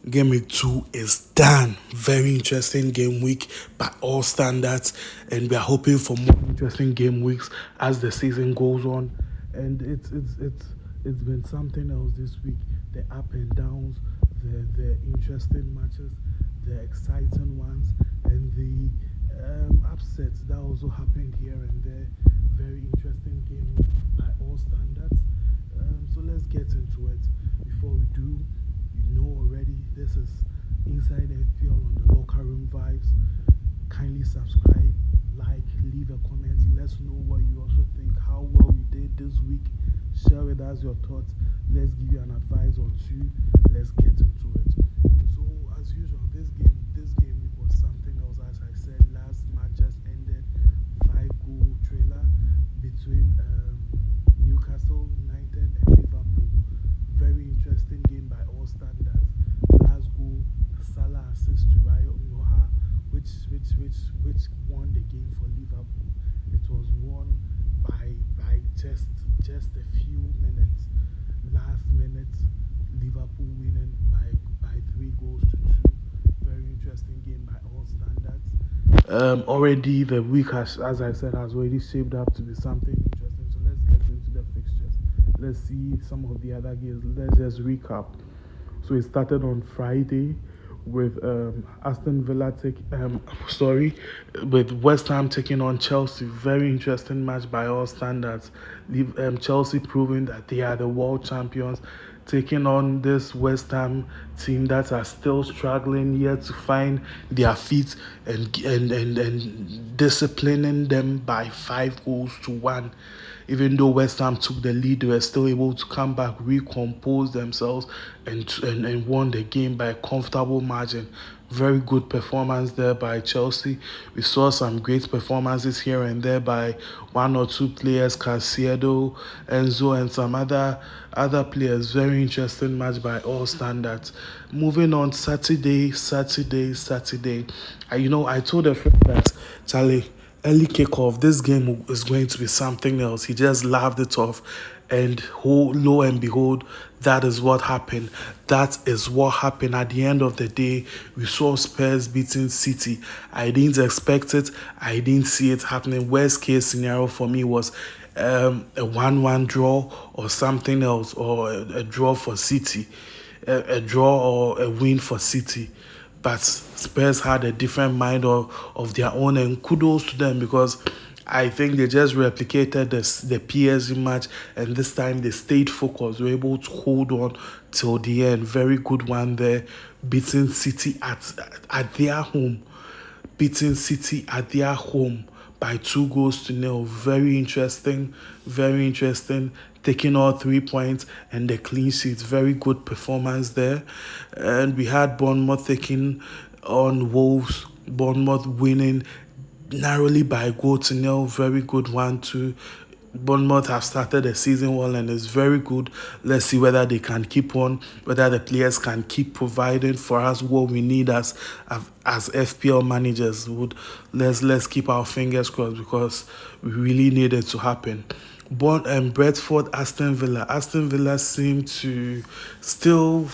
Gameweek 2 is done. Very interesting game week by all standards, and we are hoping for more interesting game weeks as the season goes on. And it's been something else this week. The up and downs, the interesting matches, the exciting ones, and the upsets that also happened here and there. Very interesting game week by all standards. So let's get into it. Before we do, you know already, this is Inside FPL on the Locker Room Vibes. Kindly subscribe, like, leave a comment. Let's know what you also think, how well you did this week. Share with us your thoughts. Let's give you an advice or two. Let's get into it. So, as usual, this game week was something else. As I said, last match just ended. 5 goal trailer between Newcastle United and Liverpool. Very interesting game by all standards. Last goal, Salah assist to Rayo Noha, which won the game for Liverpool. It was won by just a few minutes. Last minute, Liverpool winning by 3 goals to 2. Very interesting game by all standards. Already the week as I said, has already shaped up to be something interesting. So let's get into the fixtures. Let's see some of the other games. Let's just recap. So it started on Friday with Aston Villa with West Ham taking on Chelsea. Very interesting match by all standards. Chelsea proving that they are the world champions, taking on this West Ham team that are still struggling yet to find their feet and disciplining them by 5 goals to 1. Even though West Ham took the lead, they were still able to come back, recompose themselves, and won the game by a comfortable margin. Very good performance there by Chelsea. We saw some great performances here and there by one or two players, Caicedo, Enzo, and some other players. Very interesting match by all standards. Moving on, Saturday. I told a friend that Charlie, early kickoff, this game is going to be something else. He just laughed it off, and lo and behold, that is what happened. That is what happened. At the end of the day, we saw Spurs beating City. I didn't expect it. I didn't see it happening. Worst case scenario for me was a 1-1 draw or something else, or a draw for City, a draw or a win for City. But Spurs had a different mind of their own, and kudos to them, because I think they just replicated the PSG match, and this time they stayed focused. They were able to hold on till the end. Very good one there, beating City at their home. Beating City at their home by 2 goals to 0. Very interesting. Taking all 3 points and the clean sheet. Very good performance there. And we had Bournemouth taking on Wolves. Bournemouth winning narrowly by a goal to 0. Very good one too. Bournemouth have started the season well, and it's very good. Let's see whether they can keep on, whether the players can keep providing for us what we need as FPL managers. Let's keep our fingers crossed, because we really need it to happen. Brentford, Aston Villa. Aston Villa seem to still.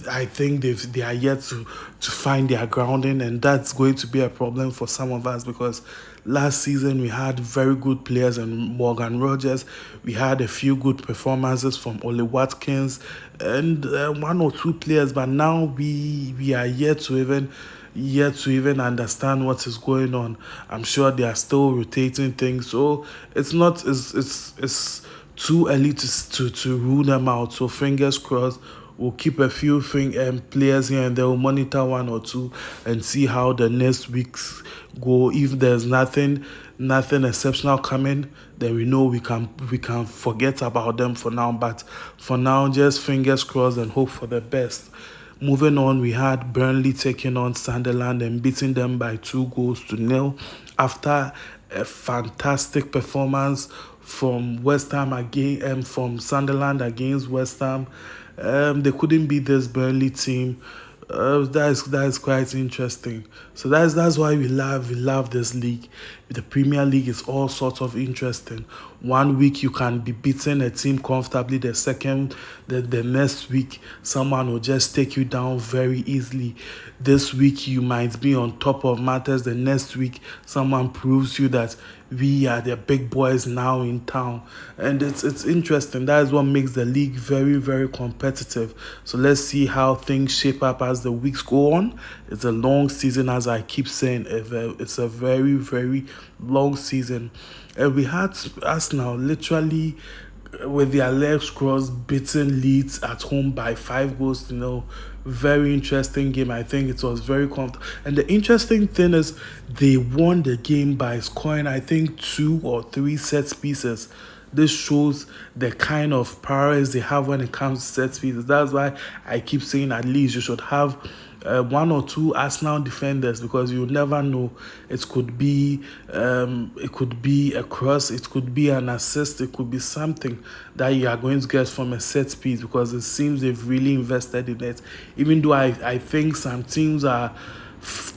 I think they are yet to find their grounding, and that's going to be a problem for some of us, because last season we had very good players and Morgan Rogers. We had a few good performances from Ole Watkins and one or two players, but now we are yet to even understand what is going on. I'm sure they are still rotating things, so it's too early to rule them out. So fingers crossed. We'll keep a few players here, and they'll monitor one or two and see how the next weeks go. If there's nothing exceptional coming, then we know we can forget about them for now. But for now, just fingers crossed and hope for the best. Moving on, we had Burnley taking on Sunderland and beating them by 2 goals to 0 after a fantastic performance from West Ham from Sunderland against West Ham. They couldn't beat this Burnley team. That is quite interesting. So that's why we love this league. The Premier League is all sorts of interesting. One week you can be beating a team comfortably, the next week someone will just take you down very easily. This week you might be on top of matters, the next week someone proves you that we are the big boys now in town. And it's interesting. That is what makes the league very, very competitive. So let's see how things shape up as the weeks go on. It's a long season, as I keep saying. It's a very, very long season. And we had Arsenal literally with their legs crossed, beating Leeds at home by 5 goals to 0. Very interesting game. I think it was very and the interesting thing is they won the game by scoring, I think, 2 or 3 set pieces. This shows the kind of priorities they have when it comes to set pieces. That's why I keep saying at least you should have 1 or 2 Arsenal defenders, because you never know. It could be a cross, it could be an assist, it could be something that you are going to get from a set piece, because it seems they've really invested in it. Even though I think some teams are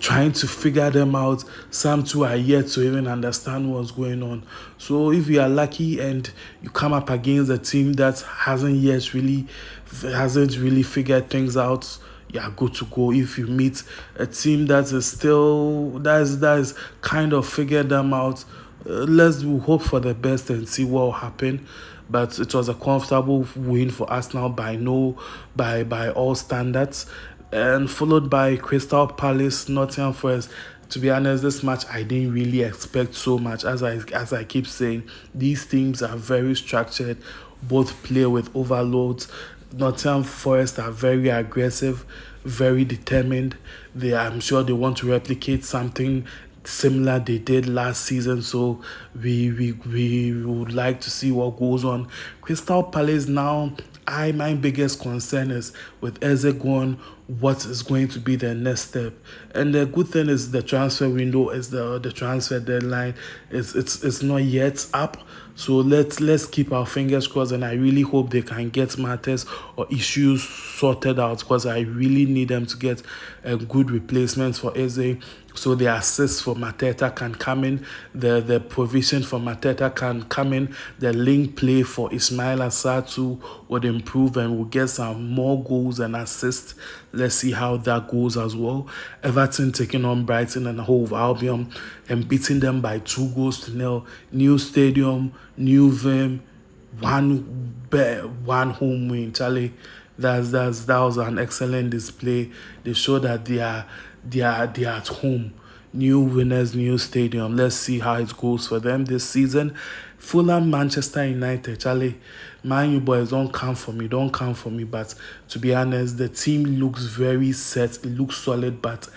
trying to figure them out, some too are yet to even understand what's going on. So if you are lucky and you come up against a team that hasn't really figured things out, you are good to go. If you meet a team that is kind of figured them out, let's hope for the best and see what will happen. But it was a comfortable win for Arsenal by all standards, and followed by Crystal Palace, Nottingham Forest. To be honest, this match I didn't really expect so much. As I keep saying, these teams are very structured. Both play with overloads. Nottingham Forest are very aggressive, very determined. I'm sure they want to replicate something similar they did last season. So we would like to see what goes on. Crystal Palace now. My biggest concern is with Eze gone, what is going to be the next step. And the good thing is the transfer window is the transfer deadline it's not yet up. So let's keep our fingers crossed, and I really hope they can get matters or issues sorted out, because I really need them to get a good replacement for Eze, so the assist for Mateta can come in, the provision for Mateta can come in, the link play for Ismail Assatu would improve, and we'll get some more goals and assists. Let's see how that goes as well. Everton taking on Brighton and Hove Albion and beating them by 2 goals to 0. New stadium, new vim, one home win. Charlie, that was an excellent display. They show that they are at home. New winners, new stadium. Let's see how it goes for them this season. Fulham, Manchester United, Charlie. Man, you boys, don't come for me, don't come for me. But to be honest, the team looks very set, it looks solid, but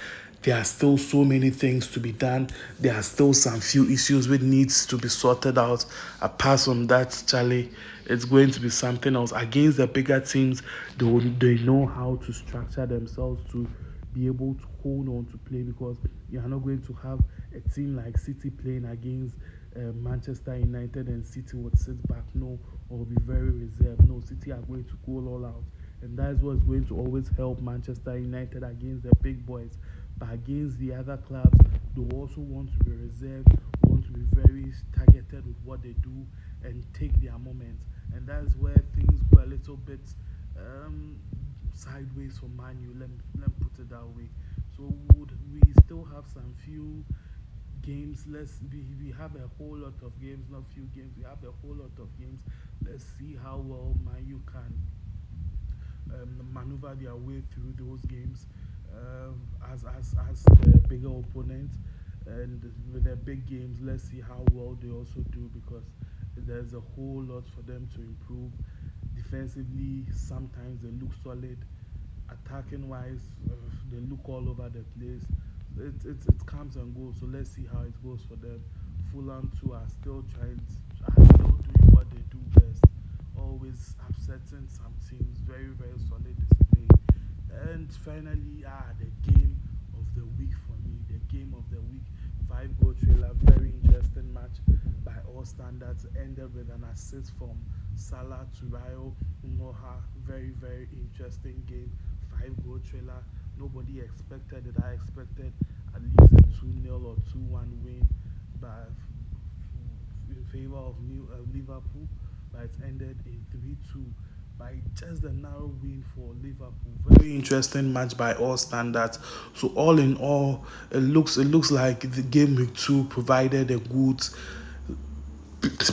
there are still so many things to be done. There are still some few issues which needs to be sorted out. Apart from that, Charlie, it's going to be something else. Against the bigger teams, they know how to structure themselves to be able to hold on to play, because you are not going to have a team like City playing against Manchester United and City would sit back, no, or be very reserved. No, City are going to go all out, and that is what's going to always help Manchester United against the big boys. But against the other clubs, they also want to be reserved, want to be very targeted with what they do and take their moments. And that's where things go a little bit sideways for Man U. Let me put it that way. So would we still have some few games? We have a whole lot of games, not few games. We have a whole lot of games. Let's see how well Man U can maneuver their way through those games as the bigger opponent. And with their big games, let's see how well they also do, because there's a whole lot for them to improve. Defensively, sometimes they look solid. Attacking wise, they look all over the place. It comes and goes. So let's see how it goes for them. Fulham too are still doing what they do best. Always upsetting some teams. Very, very solid display. And finally, the game of the week for me. The game of the week. 5 goal trailer. Very interesting match by all standards. Ended with an assist from Salah to Rayo Noha. Very, very interesting game. 5 goal trailer. Nobody expected it. I expected at least a 2-0 or 2-1 win. by in favor of Liverpool, but it ended in 3-2 by just a narrow win for Liverpool. Very interesting match by all standards. So all in all, it looks like the game week 2 provided a good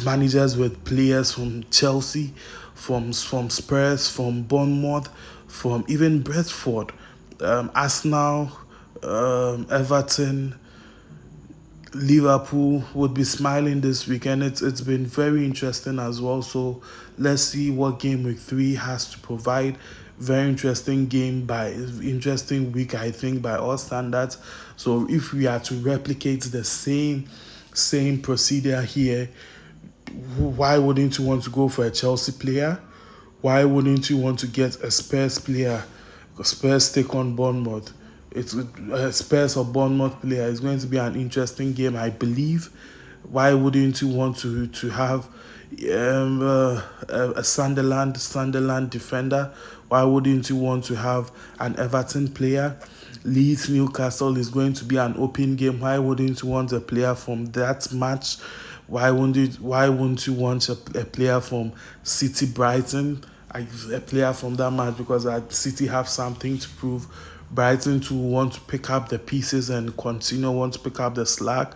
managers with players from Chelsea, from Spurs, from Bournemouth, from even Brentford, Arsenal, Everton, Liverpool would be smiling this weekend. It's been very interesting as well. So let's see what game week 3 has to provide. Very interesting game by interesting week, I think, by all standards. So if we are to replicate the same procedure here, why wouldn't you want to go for a Chelsea player? Why wouldn't you want to get a Spurs player? Because Spurs take on Bournemouth. It's a Spurs or Bournemouth player. It's going to be an interesting game, I believe. Why wouldn't you want to have a Sunderland defender? Why wouldn't you want to have an Everton player? Leeds Newcastle is going to be an open game. Why wouldn't you want a player from that match? Why wouldn't you want a player from City Brighton? A player from that match because City have something to prove. Brighton to want to pick up the pieces and continue want to pick up the slack.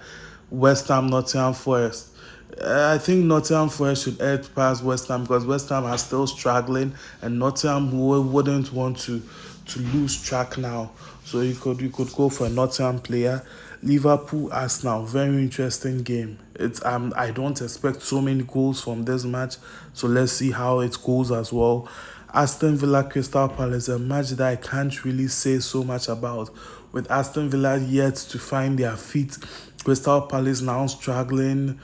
West Ham, Nottingham Forest. I think Nottingham Forest should edge past West Ham because West Ham are still struggling, and Nottingham wouldn't want to lose track now. So you could go for a Nottingham player. Liverpool Arsenal, very interesting game. It's I don't expect so many goals from this match, so let's see how it goes as well. Aston Villa Crystal Palace, a match that I can't really say so much about. With Aston Villa yet to find their feet, Crystal Palace now struggling.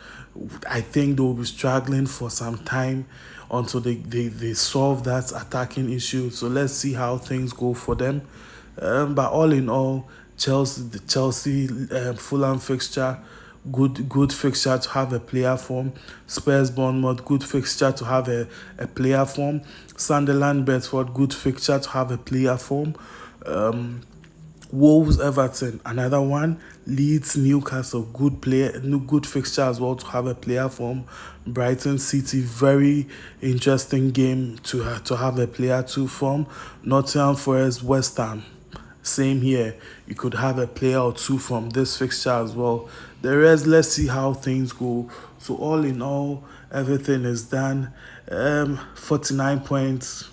I think they will be struggling for some time until they solve that attacking issue. So let's see how things go for them. But all in all, the Chelsea Fulham fixture, good fixture to have a player from. Spurs Bournemouth, good fixture to have a player from. Sunderland Bedford, good fixture to have a player from. Wolves Everton, another one. Leeds Newcastle, good fixture as well to have a player from. Brighton City, very interesting game to have a player to from. Nottingham Forest West Ham, same here. You could have a player or two from this fixture as well. The rest, let's see how things go. So all in all, everything is done. 49 points,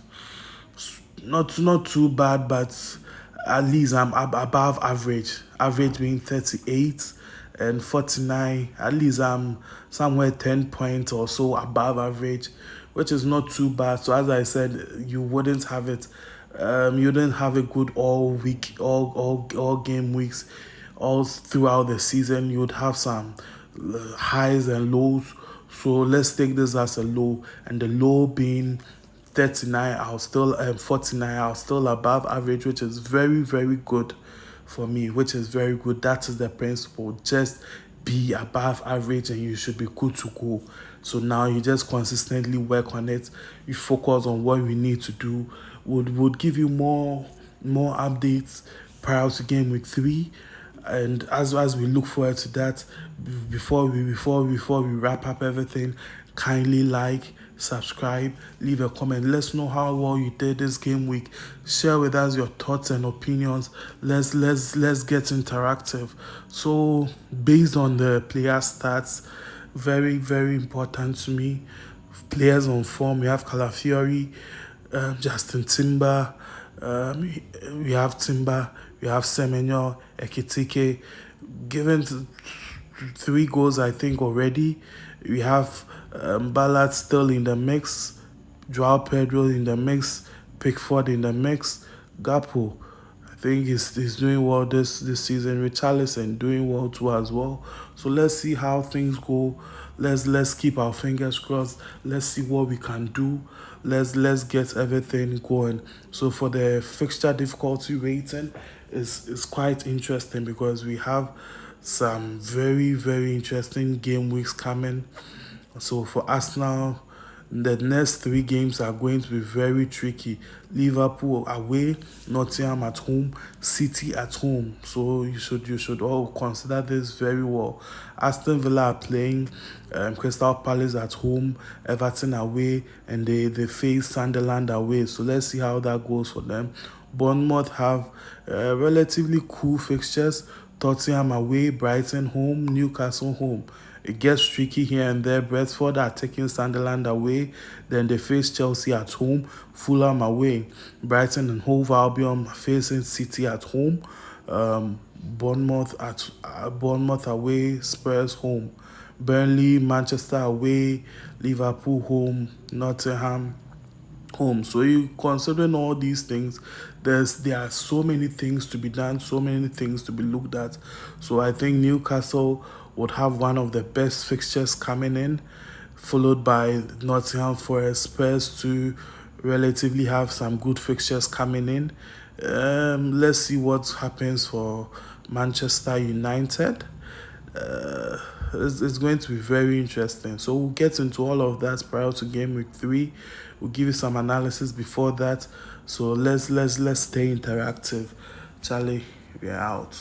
not too bad, but at least I'm above average. Average being 38 and 49. At least I'm somewhere 10 points or so above average, which is not too bad. So as I said, you wouldn't have it. You didn't have a good all week, all game weeks, all throughout the season. You would have some highs and lows. So let's take this as a low, and the low being 39. I was still 49. I was still above average, which is very good for me. Which is very good. That is the principle. Just be above average, and you should be good to go. So now you just consistently work on it. You focus on what we need to do. Would give you more updates prior to game week 3, and as we look forward to that, before we wrap up everything, kindly like, subscribe, leave a comment. Let's know how well you did this game week. Share with us your thoughts and opinions. Let's get interactive. So based on the player stats, very important to me. Players on form, we have Calafiori, Justin Timber, um, we have Timber, we have Semenyo, Ekitike, given 3 goals I think already. We have Ballard still in the mix, Joao Pedro in the mix, Pickford in the mix, Gapo. I think he's doing well this season. Richarlison doing well too as well. So let's see how things go. Let's keep our fingers crossed. Let's see what we can do. Let's get everything going. So for the fixture difficulty rating is quite interesting because we have some very interesting game weeks coming. So for Arsenal, The next three games are going to be very tricky. Liverpool away, Nottingham at home, City at home. So you should all consider this very well. Aston Villa are playing Crystal Palace at home, Everton away, and they face Sunderland away. So let's see how that goes for them. Bournemouth have relatively cool fixtures. Tottenham away, Brighton home, Newcastle home. It gets tricky here and there. Brentford are taking Sunderland away. Then they face Chelsea at home, Fulham away. Brighton and Hove Albion facing City at home. Bournemouth away, Spurs home. Burnley, Manchester away, Liverpool home, Nottingham home. So you considering all these things, there are so many things to be done, so many things to be looked at. So I think Newcastle would have one of the best fixtures coming in, followed by Nottingham Forest. Spurs to relatively have some good fixtures coming in. Let's see what happens for Manchester United. It's going to be very interesting. So we'll get into all of that prior to game week 3. We'll give you some analysis before that. So let's stay interactive. Charlie, we're out.